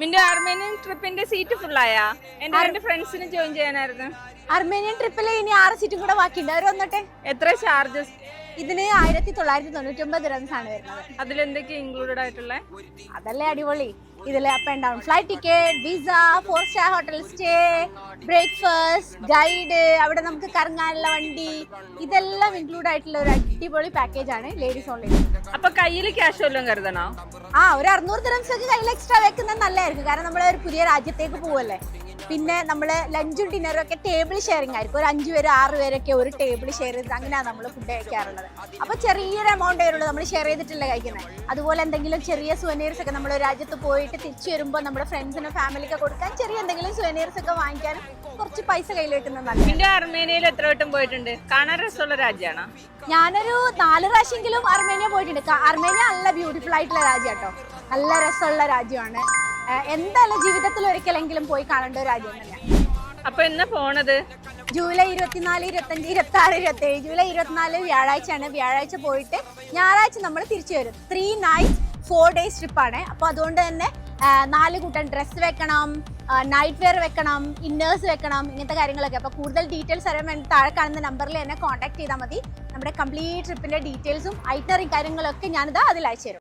നിന്റെ Armenian ട്രിപ്പിന്റെ seat ഫുള്ളായാ? എന്റെ രണ്ട് ഫ്രണ്ട്സിന് ജോയിൻ ചെയ്യാനായിരുന്നു. അർമേനിയൻ ട്രിപ്പിൽ ഇനി 6 സീറ്റും കൂടെ ബാക്കിയുണ്ട്. അവർ വന്നോട്ടെ. എത്ര ചാർജസ്? ഇതിന് 1999 dirhams ആണ് വരുന്നത്. അതിലെന്തൊക്കെയാ ഇൻക്ലൂഡഡ് ആയിട്ടുള്ള? അതല്ലേ അടിപൊളി. ഇതിലെ up and down flight ticket, visa, 4-star hotel stay, breakfast, guide, അവിടെ നമുക്ക് കറങ്ങാനുള്ള വണ്ടി, ഇതെല്ലാം ഇൻക്ലൂഡ് ആയിട്ടുള്ള ഒരു അടിപൊളി പാക്കേജ് ആണ് ലേഡീസ് ഓൺലി. അപ്പൊ കയ്യിൽ ക്യാഷ് വല്ലതും കരുതണോ? ഒരു 600 dirhams ഒക്കെ കയ്യിൽ എക്സ്ട്രാ വെക്കുന്നത് നല്ലതായിരിക്കും. കാരണം നമ്മൾ ഒരു പുതിയ രാജ്യത്തേക്ക് പോവല്ലേ. പിന്നെ നമ്മൾ ലഞ്ചും ഡിന്നറും ഒക്കെ ടേബിൾ ഷെയറിംഗ് ആയിരിക്കും. ഒരു 5 പേര് 6 പേരൊക്കെ ഒരു ടേബിൾ ഷെയർ ചെയ്ത് അങ്ങനെയാണ് നമ്മൾ ഫുഡ് കഴിക്കാറുള്ളത്. അപ്പോൾ ചെറിയൊരു എമൗണ്ട് വരുള്ളൂ നമ്മൾ ഷെയർ ചെയ്തിട്ടല്ല കഴിക്കുന്നത്. അതുപോലെ എന്തെങ്കിലും ചെറിയ സുവനീർസ് ഒക്കെ നമ്മൾ രാജ്യത്ത് പോയിട്ട് തിരിച്ചു വരുമ്പോൾ നമ്മുടെ ഫ്രണ്ട്സിനും ഫാമിലിക്ക് കൊടുക്കാൻ ചെറിയ എന്തെങ്കിലും സുവനീർസ് ഒക്കെ വാങ്ങിക്കാനും കുറച്ച് പൈസ കയ്യിൽ വെക്കുന്നത് നല്ലത്. നിന്റെ അർമേനിയയിൽ എത്ര വട്ടം പോയിട്ടുണ്ട്? കാണാൻ രസമുള്ള രാജ്യമാണോ? ഞാനൊരു 4 പ്രാവശ്യമെങ്കിലും അർമേനിയ പോയിട്ടുണ്ട്. അർമേനിയ നല്ല ബ്യൂട്ടിഫുൾ ആയിട്ടുള്ള രാജ്യം കേട്ടോ. നല്ല രസമുള്ള രാജ്യമാണ്. എന്തായാലും ജീവിതത്തിൽ ഒരിക്കലെങ്കിലും പോയി കാണേണ്ട ഒരു രാജ്യം തന്നെയാണ്. അപ്പൊ എന്നാ പോണത്? ജൂലൈ 24, 25, 26, 27. ജൂലൈ 24 വ്യാഴാഴ്ചയാണ്. വ്യാഴാഴ്ച പോയിട്ട് ഞായറാഴ്ച നമ്മൾ തിരിച്ചു വരും. 3 nights 4 days ട്രിപ്പാണ്. അപ്പോൾ അതുകൊണ്ട് തന്നെ 4 കൂട്ടം ഡ്രസ്സ് വെക്കണം, നൈറ്റ് വെയർ വെക്കണം, ഇന്നേഴ്സ് വെക്കണം, ഇങ്ങനത്തെ കാര്യങ്ങളൊക്കെ. അപ്പോൾ കൂടുതൽ ഡീറ്റെയിൽസ് അറിയാൻ വേണ്ടി താഴെ കാണുന്ന നമ്പറിൽ എന്നെ കോൺടാക്ട് ചെയ്താൽ മതി. നമ്മുടെ കംപ്ലീറ്റ് ട്രിപ്പിൻ്റെ ഡീറ്റെയിൽസും ഐറ്ററി കാര്യങ്ങളൊക്കെ ഞാനിതാ അതിൽ അയച്ചു തരും.